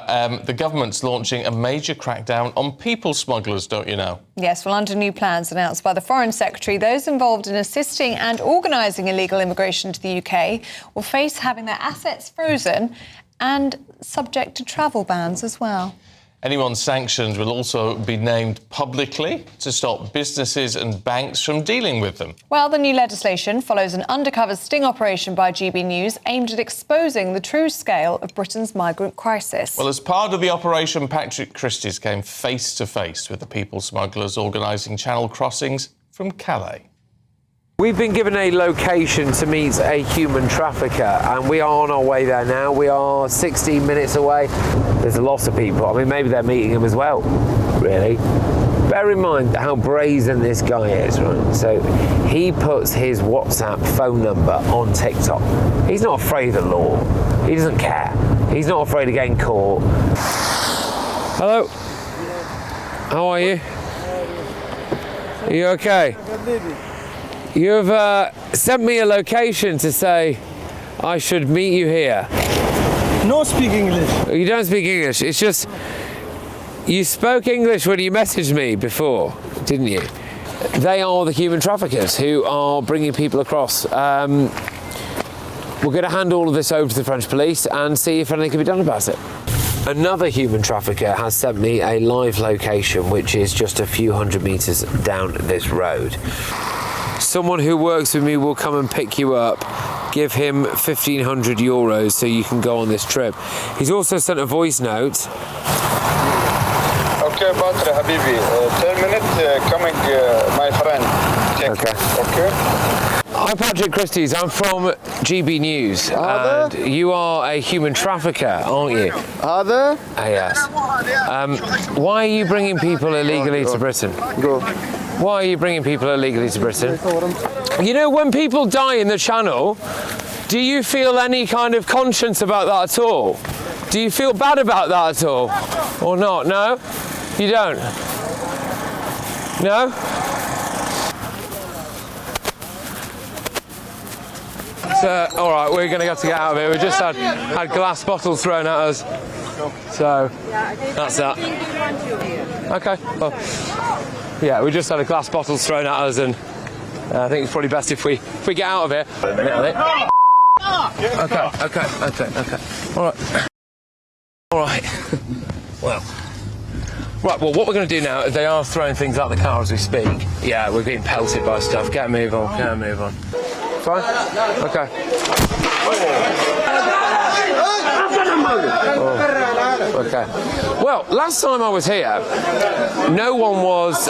the government's launching a major crackdown on people smugglers, don't you know? Yes, well, under new plans announced by the Foreign Secretary, those involved in assisting and organising illegal immigration to the UK will face having their assets frozen and subject to travel bans as well. Anyone sanctioned will also be named publicly to stop businesses and banks from dealing with them. Well, the new legislation follows an undercover sting operation by GB News aimed at exposing the true scale of Britain's migrant crisis. Well, as part of the operation, Patrick Christys came face-to-face with the people smugglers organising channel crossings from Calais. We've been given a location to meet a human trafficker and we are on our way there now. We are 16 minutes away. There's a lot of people. I mean, maybe they're meeting him as well, really. Bear in mind how brazen this guy is, right? So he puts his WhatsApp phone number on TikTok. He's not afraid of the law. He doesn't care. He's not afraid of getting caught. Hello. How are you? Are you okay? You've sent me a location to say I should meet you here. No speak English. You don't speak English. It's just you spoke English when you messaged me before, didn't you? They are the human traffickers who are bringing people across. We're going to hand all of this over to the French police and see if anything can be done about it. Another human trafficker has sent me a live location, which is just a few hundred meters down this road. Someone who works with me will come and pick you up, give him 1,500 euros so you can go on this trip. He's also sent a voice note. Okay, Batra Habibi, 10 minutes coming, my friend. Okay. Hi, Patrick Christys. I'm from GB News, and you are a human trafficker, aren't you? Yes. Why are you bringing people illegally to Britain? Why are you bringing people illegally to Britain? You know, when people die in the Channel, do you feel any kind of conscience about that at all? Do you feel bad about that at all? Or not? No? You don't? No? So, all right, we're going to have to get out of here. We just had glass bottles thrown at us. So, that's that. Okay. Well, yeah, we just had a glass bottles thrown at us, and I think it's probably best if we get out of here. Okay. All right. Well, what we're going to do now is they are throwing things out the car as we speak. Yeah, we're being pelted by stuff. Get a move on. Fine? Okay. Oh, okay. Well, last time I was here, no one was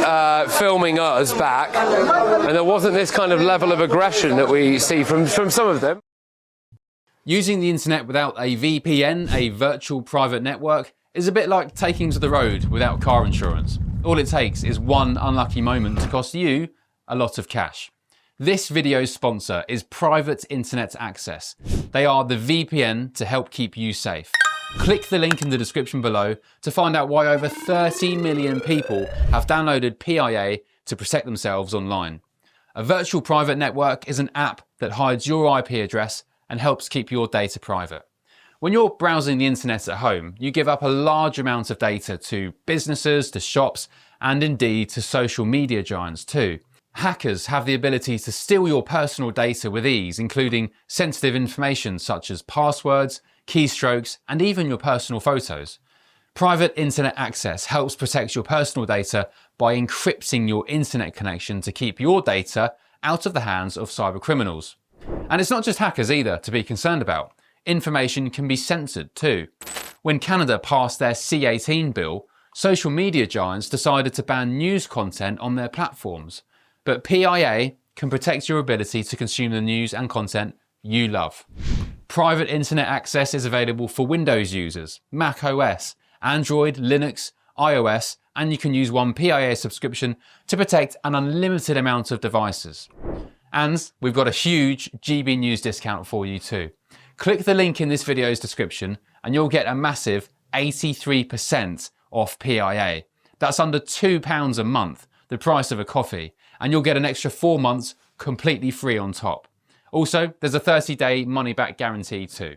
filming us back, and there wasn't this kind of level of aggression that we see from some of them. Using the internet without a VPN, a virtual private network, is a bit like taking to the road without car insurance. All it takes is one unlucky moment to cost you a lot of cash. This video's sponsor is Private Internet Access. They are the VPN to help keep you safe. Click the link in the description below to find out why over 30 million people have downloaded PIA to protect themselves online. A virtual private network is an app that hides your IP address and helps keep your data private. When you're browsing the internet at home, you give up a large amount of data to businesses, to shops, and indeed to social media giants too. Hackers have the ability to steal your personal data with ease, including sensitive information such as passwords, keystrokes, and even your personal photos. Private Internet Access helps protect your personal data by encrypting your internet connection to keep your data out of the hands of cyber criminals. And it's not just hackers either to be concerned about. Information can be censored too. When Canada passed their C-18 bill, social media giants decided to ban news content on their platforms. But PIA can protect your ability to consume the news and content you love. Private Internet Access is available for Windows users, Mac OS, Android, Linux, iOS, and you can use one PIA subscription to protect an unlimited amount of devices. And we've got a huge GB News discount for you too. Click the link in this video's description and you'll get a massive 83% off PIA. That's under £2 a month, the price of a coffee, and you'll get an extra 4 months completely free on top. Also, there's a 30-day money-back guarantee too.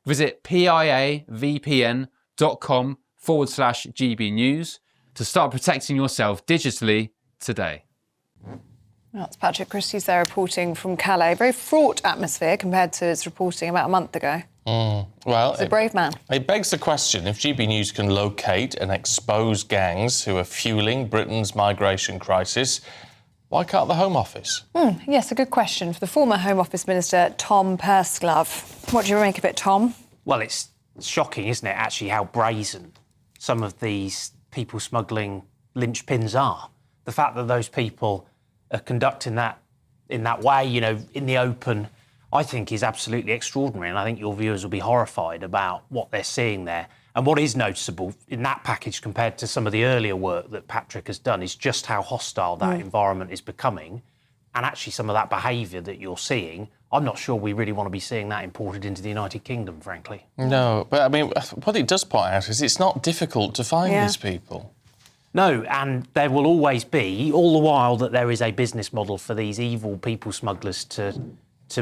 Visit piavpn.com/Dixon facebook.com/GB News to start protecting yourself digitally today. That's Patrick Christie's there reporting from Calais. Very fraught atmosphere compared to its reporting about a month ago. Well, he's a brave man. It begs the question, if GB News can locate and expose gangs who are fueling Britain's migration crisis, why can't the Home Office? Yes, a good question for the former Home Office Minister, Tom Purseglove. What do you make of it, Tom? Well, it's shocking, isn't it, actually, how brazen some of these people smuggling linchpins are. The fact that those people are conducting that in that way, you know, in the open, I think is absolutely extraordinary. And I think your viewers will be horrified about what they're seeing there. And what is noticeable in that package compared to some of the earlier work that Patrick has done is just how hostile that environment is becoming. And actually some of that behaviour that you're seeing, I'm not sure we really want to be seeing that imported into the United Kingdom, frankly. No, but I mean, what it does point out is it's not difficult to find these people. No, and there will always be, all the while that there is a business model for these evil people smugglers to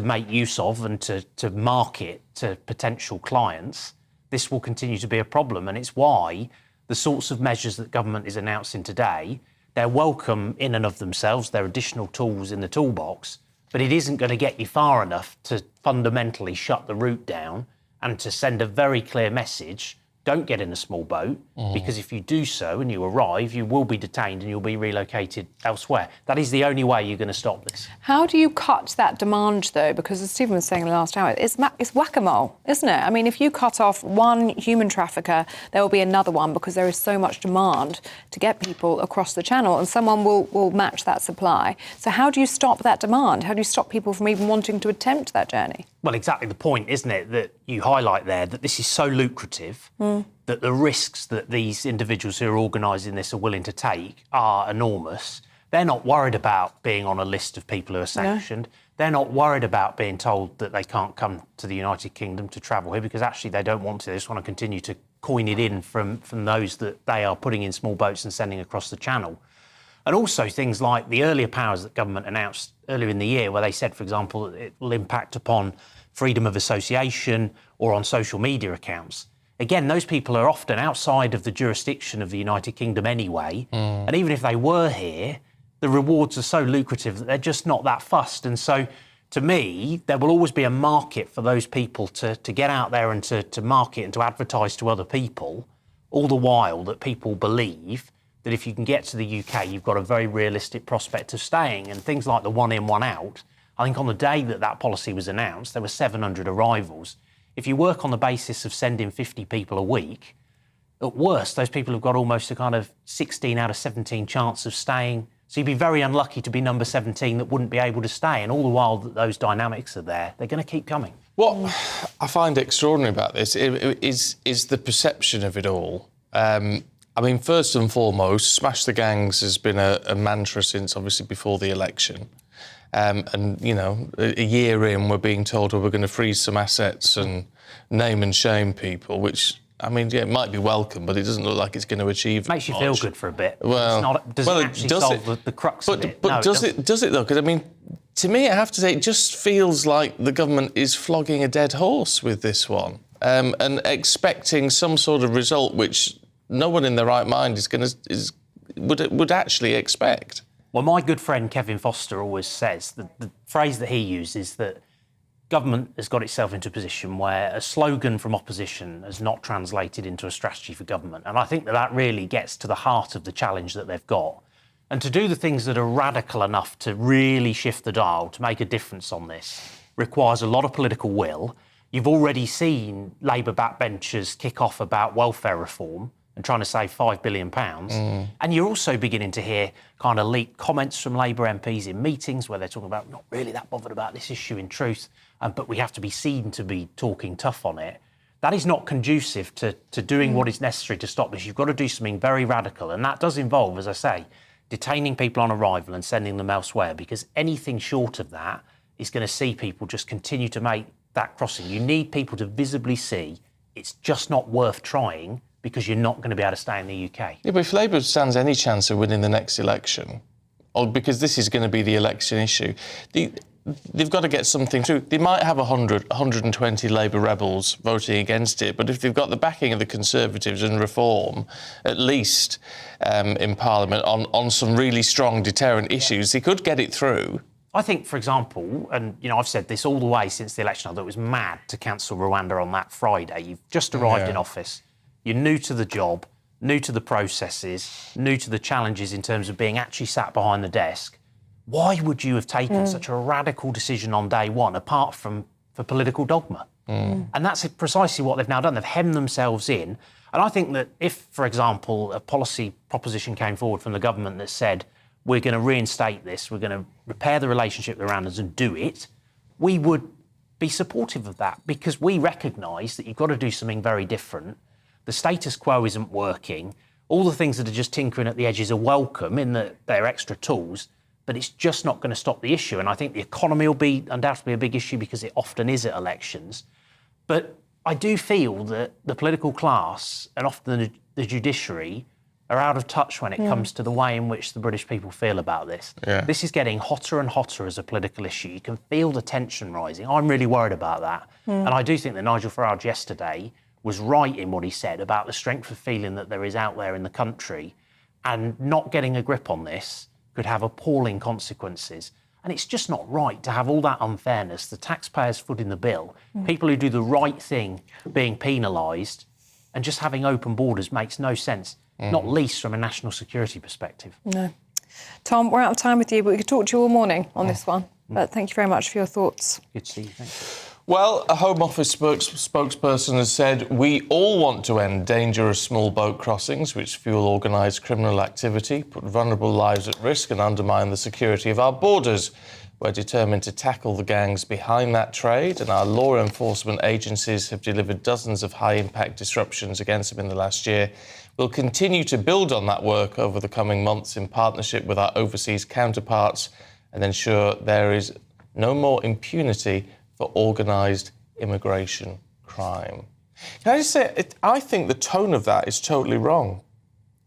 make use of and to market to potential clients, this will continue to be a problem. And it's why the sorts of measures that government is announcing today, they're welcome in and of themselves. They're additional tools in the toolbox, but it isn't going to get you far enough to fundamentally shut the route down and to send a very clear message. Don't get in a small boat, because if you do so and you arrive, you will be detained and you'll be relocated elsewhere. That is the only way you're going to stop this. How do you cut that demand, though? Because as Stephen was saying in the last hour, it's whack-a-mole, isn't it? I mean, if you cut off one human trafficker, there will be another one because there is so much demand to get people across the channel and someone will match that supply. So how do you stop that demand? How do you stop people from even wanting to attempt that journey? Well, exactly the point, isn't it, that you highlight there, that this is so lucrative, that the risks that these individuals who are organising this are willing to take are enormous. They're not worried about being on a list of people who are sanctioned. No. They're not worried about being told that they can't come to the United Kingdom to travel here, because actually they don't want to. They just want to continue to coin it in from those that they are putting in small boats and sending across the channel. And also things like the earlier powers that government announced earlier in the year, where they said, for example, it will impact upon freedom of association or on social media accounts. Again, those people are often outside of the jurisdiction of the United Kingdom anyway. And even if they were here, the rewards are so lucrative that they're just not that fussed. And so, to me, there will always be a market for those people to get out there and to market and to advertise to other people, all the while that people believe that if you can get to the UK, you've got a very realistic prospect of staying. And things like the one in, one out, I think on the day that that policy was announced, there were 700 arrivals. If you work on the basis of sending 50 people a week, at worst, those people have got almost a kind of 16 out of 17 chance of staying. So you'd be very unlucky to be number 17 that wouldn't be able to stay. And all the while that those dynamics are there, they're going to keep coming. What I find extraordinary about this is the perception of it all. I mean, first and foremost, smash the gangs has been a mantra since obviously before the election. And, you know, a year in, we're being told, we're going to freeze some assets and name and shame people, which, I mean, yeah, it might be welcome, but it doesn't look like it's going to achieve Makes you much. feel good for a bit. Well, does it actually solve the crux of it? But does it though? Because, I mean, to me, I have to say, it just feels like the government is flogging a dead horse with this one and expecting some sort of result which no one in their right mind would actually expect. Well, my good friend Kevin Foster always says that the phrase that he uses that government has got itself into a position where a slogan from opposition has not translated into a strategy for government. And I think that really gets to the heart of the challenge that they've got. And to do the things that are radical enough to really shift the dial, to make a difference on this, requires a lot of political will. You've already seen Labour backbenchers kick off about welfare reform and trying to save £5 billion. And you're also beginning to hear kind of leaked comments from Labour MPs in meetings where they're talking about not really that bothered about this issue in truth, but we have to be seen to be talking tough on it. That is not conducive to doing what is necessary to stop this. You've got to do something very radical, and that does involve, as I say, detaining people on arrival and sending them elsewhere, because anything short of that is going to see people just continue to make that crossing. You need people to visibly see it's just not worth trying, because you're not going to be able to stay in the UK. Yeah, but if Labour stands any chance of winning the next election, or because this is going to be the election issue, they've got to get something through. They might have 120 Labour rebels voting against it, but if they've got the backing of the Conservatives and Reform, at least in Parliament, on some really strong deterrent issues, they could get it through. I think, for example, and I've said this all the way since the election, I thought it was mad to cancel Rwanda on that Friday. You've just arrived in office, you're new to the job, new to the processes, new to the challenges in terms of being actually sat behind the desk. Why would you have taken such a radical decision on day one, apart from for political dogma? And that's precisely what they've now done. They've hemmed themselves in. And I think that if, for example, a policy proposition came forward from the government that said, we're going to reinstate this, we're going to repair the relationship with the Rwandans and do it, we would be supportive of that, because we recognise that you've got to do something very different. The status quo isn't working. All the things that are just tinkering at the edges are welcome in that they're extra tools, but it's just not going to stop the issue. And I think the economy will be undoubtedly a big issue because it often is at elections. But I do feel that the political class and often the judiciary are out of touch when it comes to the way in which the British people feel about this. Yeah. This is getting hotter and hotter as a political issue. You can feel the tension rising. I'm really worried about that. And I do think that Nigel Farage yesterday was right in what he said about the strength of feeling that there is out there in the country, and not getting a grip on this could have appalling consequences. And it's just not right to have all that unfairness, the taxpayers footing the bill, people who do the right thing being penalised, and just having open borders makes no sense, not least from a national security perspective. No. Tom, we're out of time with you, but we could talk to you all morning on this one. But thank you very much for your thoughts. Good to see you, thank you. Well, a Home Office spokesperson has said, we all want to end dangerous small boat crossings which fuel organised criminal activity, put vulnerable lives at risk and undermine the security of our borders. We're determined to tackle the gangs behind that trade, and our law enforcement agencies have delivered dozens of high-impact disruptions against them in the last year. We'll continue to build on that work over the coming months in partnership with our overseas counterparts and ensure there is no more impunity for organised immigration crime. Can I just say, I think the tone of that is totally wrong,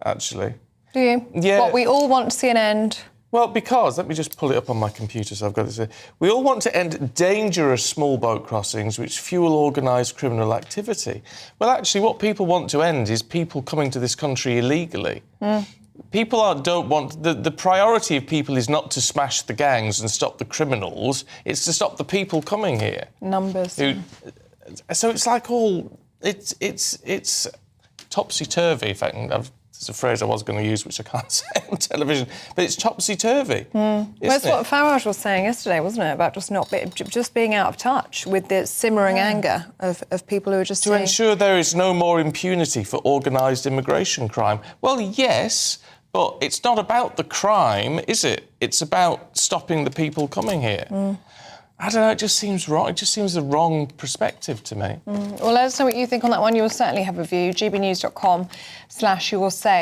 actually. Do you? Yeah. What, we all want to see an end? Well, because, let me just pull it up on my computer so I've got this. We all want to end dangerous small boat crossings which fuel organised criminal activity. Well, actually, what people want to end is people coming to this country illegally. People don't want... The priority of people is not to smash the gangs and stop the criminals, it's to stop the people coming here. Numbers. So it's like all... It's topsy-turvy, if I can... It's a phrase I was going to use, which I can't say on television, but it's topsy-turvy. That's what Farage was saying yesterday, wasn't it? About just being out of touch with the simmering anger of people who are just to ensure there is no more impunity for organised immigration crime. Well, yes, but it's not about the crime, is it? It's about stopping the people coming here. I don't know, it just seems wrong. It just seems the wrong perspective to me. Well, let us know what you think on that one. You will certainly have a view. gbnews.com/youwill say.